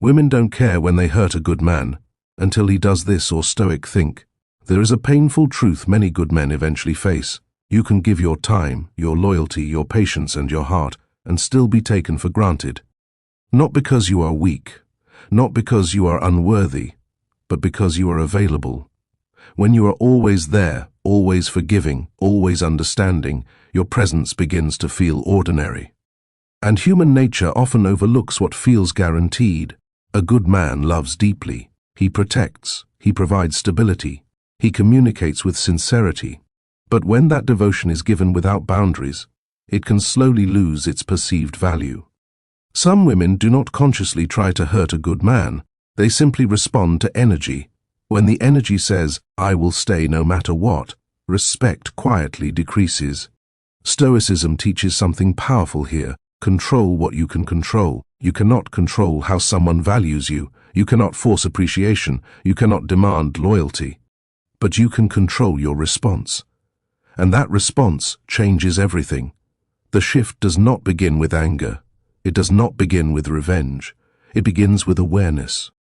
Women don't care when they hurt a good man, until he does this or Stoic Think. There is a painful truth many good men eventually face. You can give your time, your loyalty, your patience and your heart, and still be taken for granted. Not because you are weak, not because you are unworthy, but because you are available. When you are always there, always forgiving, always understanding, your presence begins to feel ordinary. And human nature often overlooks what feels guaranteed. A good man loves deeply. He protects. He provides stability. He communicates with sincerity. But when that devotion is given without boundaries, it can slowly lose its perceived value. Some women do not consciously try to hurt a good man. They simply respond to energy. When the energy says, "I will stay no matter what," respect quietly decreases. Stoicism teaches something powerful here. Control what you can control. You cannot control how someone values you. You cannot force appreciation. You cannot demand loyalty. But you can control your response. And that response changes everything. The shift does not begin with anger. It does not begin with revenge. It begins with awareness.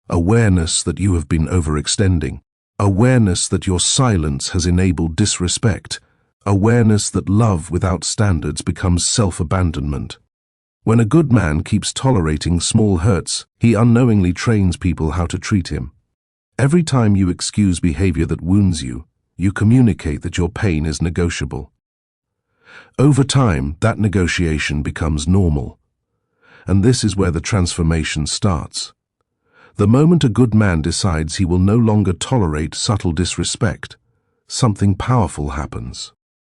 Awareness that you have been overextending. Awareness that your silence has enabled disrespect. Awareness that love without standards becomes self-abandonment. When a good man keeps tolerating small hurts, he unknowingly trains people how to treat him. Every time you excuse behavior that wounds you, you communicate that your pain is negotiable. Over time, that negotiation becomes normal. And this is where the transformation starts. The moment a good man decides he will no longer tolerate subtle disrespect, something powerful happens.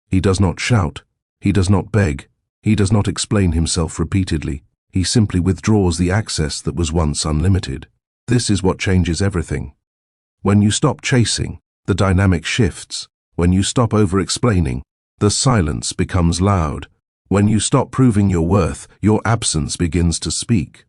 He does not shout. He does not beg. He does not explain himself repeatedly. He simply withdraws the access that was once unlimited. This is what changes everything. When you stop chasing, the dynamic shifts. When you stop over-explaining, the silence becomes loud. When you stop proving your worth, your absence begins to speak.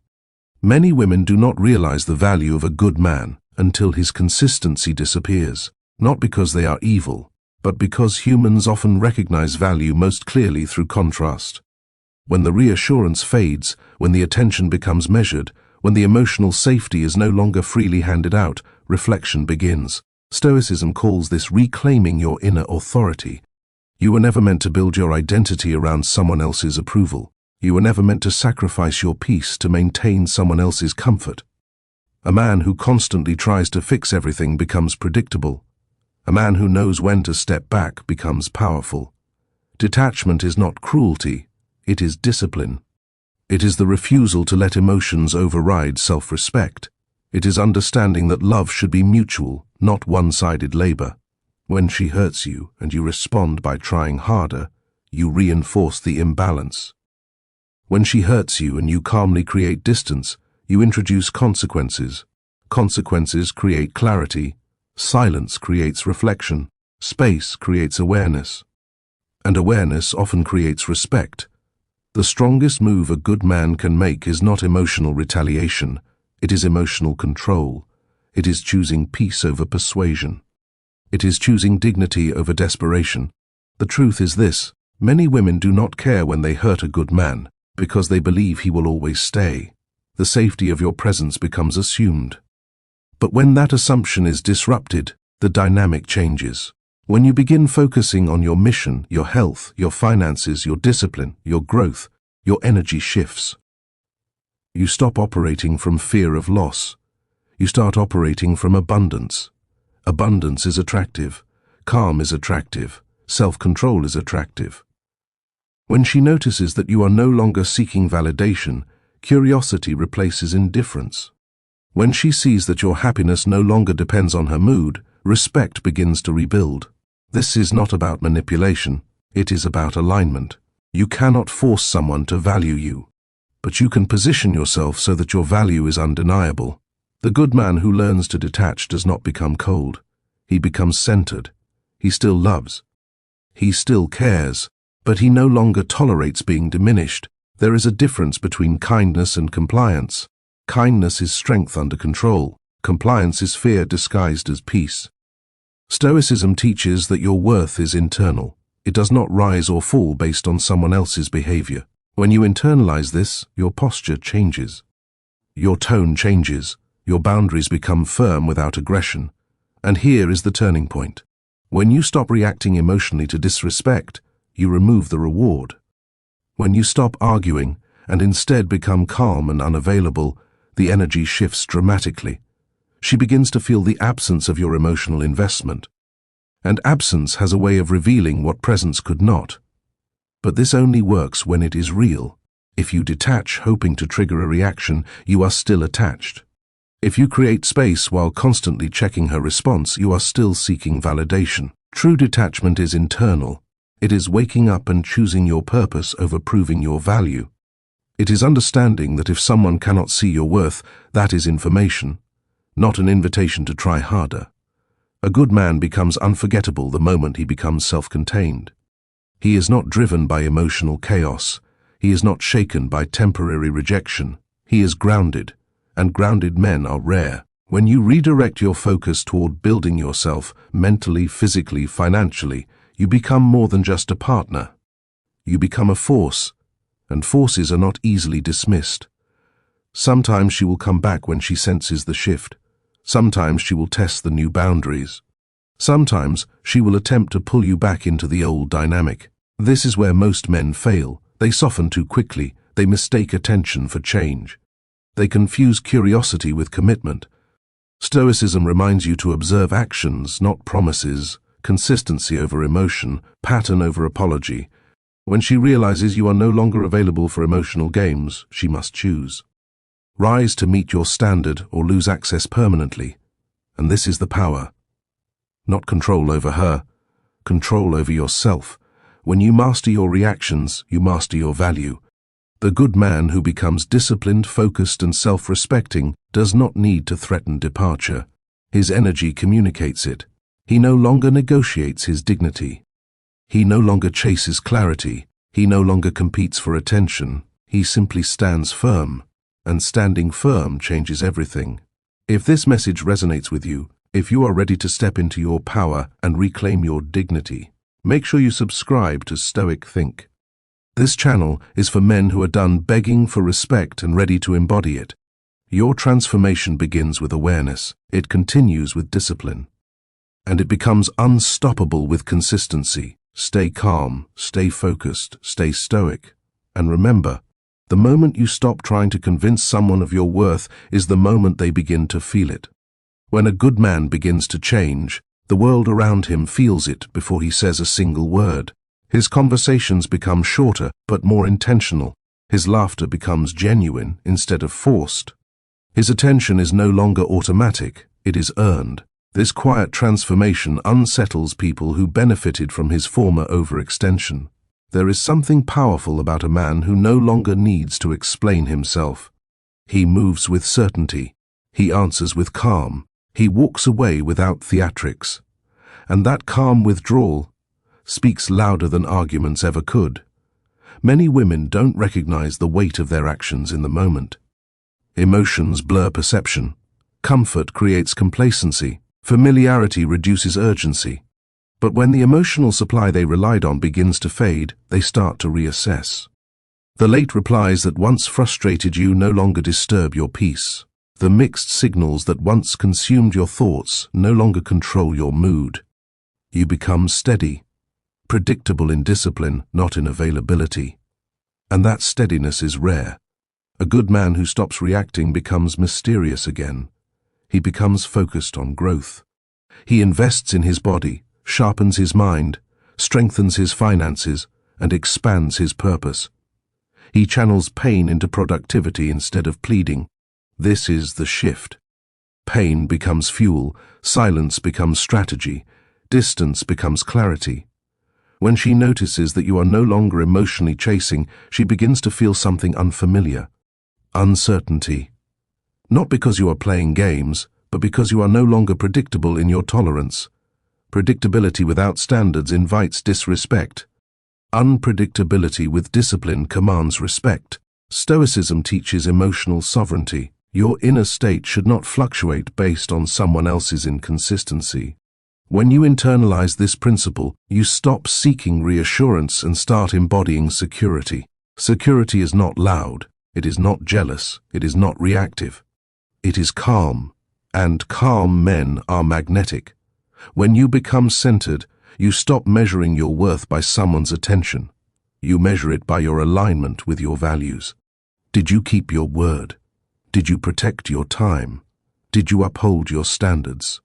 Many women do not realize the value of a good man until his consistency disappears, not because they are evil, but because humans often recognize value most clearly through contrast. When the reassurance fades, when the attention becomes measured, when the emotional safety is no longer freely handed out, reflection begins. Stoicism calls this reclaiming your inner authority. You were never meant to build your identity around someone else's approval. You were never meant to sacrifice your peace to maintain someone else's comfort. A man who constantly tries to fix everything becomes predictable. A man who knows when to step back becomes powerful. Detachment is not cruelty, it is discipline. It is the refusal to let emotions override self-respect. It is understanding that love should be mutual, not one-sided labor. When she hurts you and you respond by trying harder, you reinforce the imbalance. When she hurts you and you calmly create distance, you introduce consequences. Consequences create clarity. Silence creates reflection. Space creates awareness. And awareness often creates respect. The strongest move a good man can make is not emotional retaliation. It is emotional control. It is choosing peace over persuasion. It is choosing dignity over desperation. The truth is this: many women do not care when they hurt a good man, because they believe he will always stay. The safety of your presence becomes assumed. But when that assumption is disrupted, the dynamic changes. When you begin focusing on your mission, your health, your finances, your discipline, your growth, your energy shifts. You stop operating from fear of loss. You start operating from abundance. Abundance is attractive. Calm is attractive. Self-control is attractive. When she notices that you are no longer seeking validation, curiosity replaces indifference. When she sees that your happiness no longer depends on her mood, respect begins to rebuild. This is not about manipulation, it is about alignment. You cannot force someone to value you, but you can position yourself so that your value is undeniable. The good man who learns to detach does not become cold. He becomes centered. He still loves. He still cares, but he no longer tolerates being diminished. There is a difference between kindness and compliance. Kindness is strength under control. Compliance is fear disguised as peace. Stoicism teaches that your worth is internal. It does not rise or fall based on someone else's behavior. When you internalize this, your posture changes. Your tone changes, your boundaries become firm without aggression. And here is the turning point. When you stop reacting emotionally to disrespect, you remove the reward. When you stop arguing and instead become calm and unavailable, the energy shifts dramatically. She begins to feel the absence of your emotional investment. And absence has a way of revealing what presence could not. But this only works when it is real. If you detach hoping to trigger a reaction, you are still attached. If you create space while constantly checking her response, you are still seeking validation. True detachment is internal. It is waking up and choosing your purpose over proving your value. It is understanding that if someone cannot see your worth, that is information, not an invitation to try harder. A good man becomes unforgettable the moment he becomes self-contained. He is not driven by emotional chaos. He is not shaken by temporary rejection. He is grounded. And grounded men are rare. When you redirect your focus toward building yourself, mentally, physically, financially, you become more than just a partner. You become a force, and forces are not easily dismissed. Sometimes she will come back when she senses the shift. Sometimes she will test the new boundaries. Sometimes she will attempt to pull you back into the old dynamic. This is where most men fail. They soften too quickly. They mistake attention for change. They confuse curiosity with commitment. Stoicism reminds you to observe actions, not promises, consistency over emotion, pattern over apology. When she realizes you are no longer available for emotional games, she must choose. Rise to meet your standard or lose access permanently. And this is the power. Not control over her, control over yourself. When you master your reactions, you master your value. The good man who becomes disciplined, focused, and self-respecting does not need to threaten departure. His energy communicates it. He no longer negotiates his dignity. He no longer chases clarity. He no longer competes for attention. He simply stands firm. And standing firm changes everything. If this message resonates with you, if you are ready to step into your power and reclaim your dignity, make sure you subscribe to Stoic Think. This channel is for men who are done begging for respect and ready to embody it. Your transformation begins with awareness, it continues with discipline, and it becomes unstoppable with consistency. Stay calm, stay focused, stay stoic. And remember, the moment you stop trying to convince someone of your worth is the moment they begin to feel it. When a good man begins to change, the world around him feels it before he says a single word. His conversations become shorter but more intentional. His laughter becomes genuine instead of forced. His attention is no longer automatic, it is earned. This quiet transformation unsettles people who benefited from his former overextension. There is something powerful about a man who no longer needs to explain himself. He moves with certainty. He answers with calm. He walks away without theatrics. And that calm withdrawal speaks louder than arguments ever could. Many women don't recognize the weight of their actions in the moment. Emotions blur perception. Comfort creates complacency. Familiarity reduces urgency. But when the emotional supply they relied on begins to fade, they start to reassess. The late replies that once frustrated you no longer disturb your peace. The mixed signals that once consumed your thoughts no longer control your mood. You become steady, predictable in discipline, not in availability. And that steadiness is rare. A good man who stops reacting becomes mysterious again. He becomes focused on growth. He invests in his body, sharpens his mind, strengthens his finances, and expands his purpose. He channels pain into productivity instead of pleading. This is the shift. Pain becomes fuel, silence becomes strategy, distance becomes clarity. When she notices that you are no longer emotionally chasing, she begins to feel something unfamiliar. Uncertainty. Not because you are playing games, but because you are no longer predictable in your tolerance. Predictability without standards invites disrespect. Unpredictability with discipline commands respect. Stoicism teaches emotional sovereignty. Your inner state should not fluctuate based on someone else's inconsistency. When you internalize this principle, you stop seeking reassurance and start embodying security. Security is not loud. It is not jealous. It is not reactive. It is calm, and calm men are magnetic. When you become centered, you stop measuring your worth by someone's attention. You measure it by your alignment with your values. Did you keep your word? Did you protect your time? Did you uphold your standards?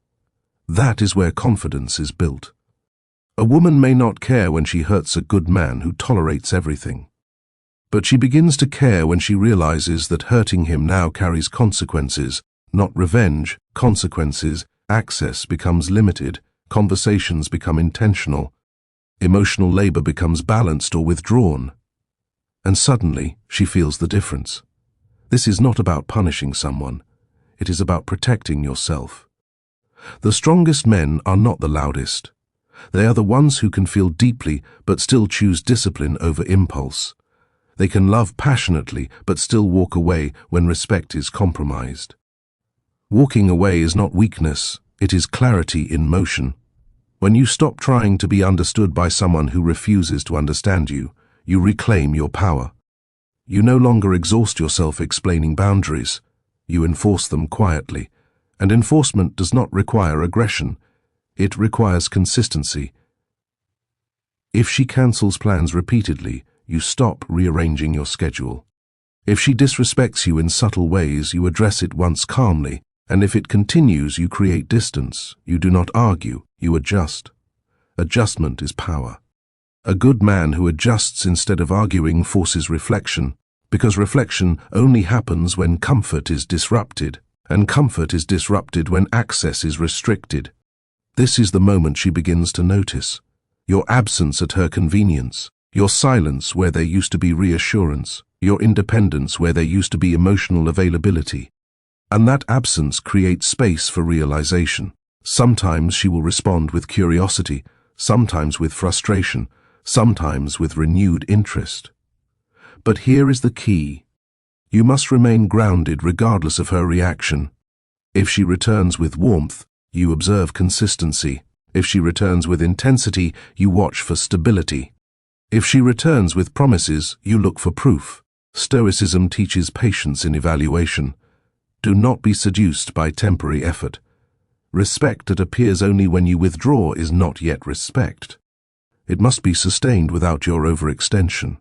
That is where confidence is built. A woman may not care when she hurts a good man who tolerates everything. But she begins to care when she realizes that hurting him now carries consequences, not revenge, consequences. Access becomes limited, conversations become intentional, emotional labor becomes balanced or withdrawn. And suddenly, she feels the difference. This is not about punishing someone. It is about protecting yourself. The strongest men are not the loudest. They are the ones who can feel deeply but still choose discipline over impulse. They can love passionately but still walk away when respect is compromised. Walking away is not weakness, it is clarity in motion. When you stop trying to be understood by someone who refuses to understand you, you reclaim your power. You no longer exhaust yourself explaining boundaries. You enforce them quietly. And enforcement does not require aggression. It requires consistency. If she cancels plans repeatedly, you stop rearranging your schedule. If she disrespects you in subtle ways, you address it once calmly, and if it continues, you create distance. You do not argue, you adjust. Adjustment is power. A good man who adjusts instead of arguing forces reflection, because reflection only happens when comfort is disrupted, and comfort is disrupted when access is restricted. This is the moment she begins to notice. Your absence at her convenience, your silence where there used to be reassurance, your independence where there used to be emotional availability. And that absence creates space for realization. Sometimes she will respond with curiosity, sometimes with frustration, sometimes with renewed interest. But here is the key. You must remain grounded regardless of her reaction. If she returns with warmth, you observe consistency. If she returns with intensity, you watch for stability. If she returns with promises, you look for proof. Stoicism teaches patience in evaluation. Do not be seduced by temporary effort. Respect that appears only when you withdraw is not yet respect. It must be sustained without your overextension.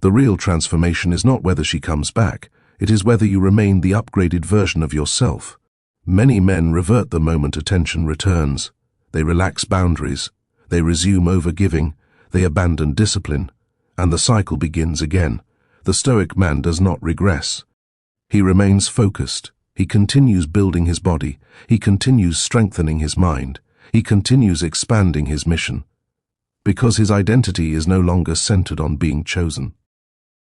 The real transformation is not whether she comes back, it is whether you remain the upgraded version of yourself. Many men revert the moment attention returns. They relax boundaries, they resume overgiving, they abandon discipline, and the cycle begins again. The Stoic man does not regress. He remains focused. He continues building his body. He continues strengthening his mind. He continues expanding his mission. Because his identity is no longer centered on being chosen.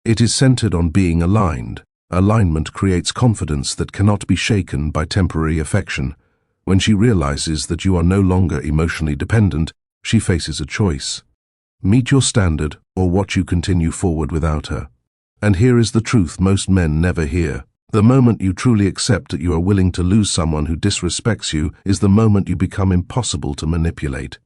It is centered on being aligned. Alignment creates confidence that cannot be shaken by temporary affection. When she realizes that you are no longer emotionally dependent, she faces a choice. Meet your standard or watch you continue forward without her. And here is the truth most men never hear. The moment you truly accept that you are willing to lose someone who disrespects you is the moment you become impossible to manipulate.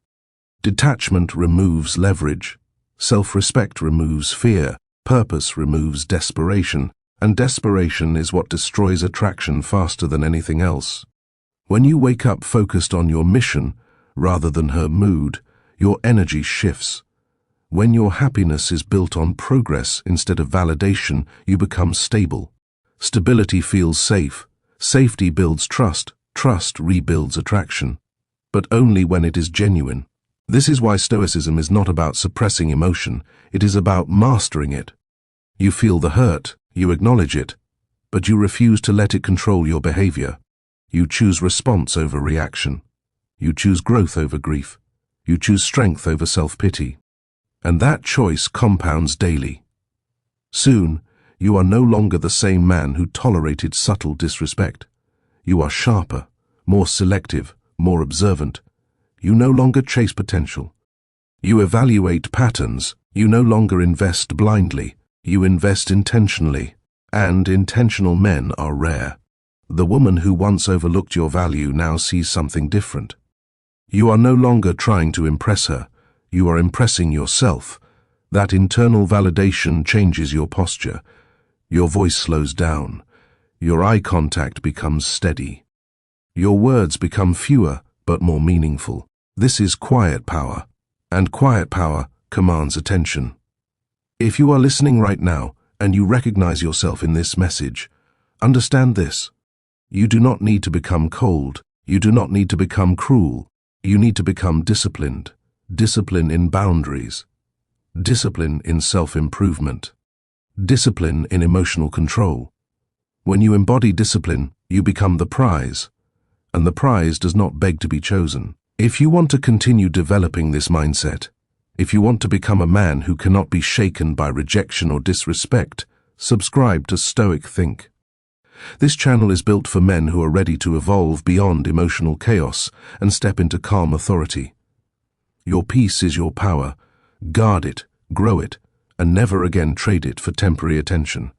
Detachment removes leverage. Self-respect removes fear. Purpose removes desperation. And desperation is what destroys attraction faster than anything else. When you wake up focused on your mission rather than her mood, your energy shifts. When your happiness is built on progress instead of validation, you become stable. Stability feels safe. Safety builds trust. Trust rebuilds attraction. But only when it is genuine. This is why Stoicism is not about suppressing emotion. It is about mastering it. You feel the hurt. You acknowledge it. But you refuse to let it control your behavior. You choose response over reaction. You choose growth over grief. You choose strength over self-pity. And that choice compounds daily. Soon, you are no longer the same man who tolerated subtle disrespect. You are sharper, more selective, more observant. You no longer chase potential. You evaluate patterns. You no longer invest blindly. You invest intentionally. And intentional men are rare. The woman who once overlooked your value now sees something different. You are no longer trying to impress her. You are impressing yourself. That internal validation changes your posture. Your voice slows down. Your eye contact becomes steady. Your words become fewer but more meaningful. This is quiet power, and quiet power commands attention. If you are listening right now and you recognize yourself in this message, understand this. You do not need to become cold. You do not need to become cruel. You need to become disciplined. Discipline in boundaries. Discipline in self-improvement. Discipline in emotional control. When you embody discipline, you become the prize, and the prize does not beg to be chosen. If you want to continue developing this mindset, if you want to become a man who cannot be shaken by rejection or disrespect, subscribe to Stoic Think. This channel is built for men who are ready to evolve beyond emotional chaos and step into calm authority. Your peace is your power. Guard it, grow it, and never again trade it for temporary attention.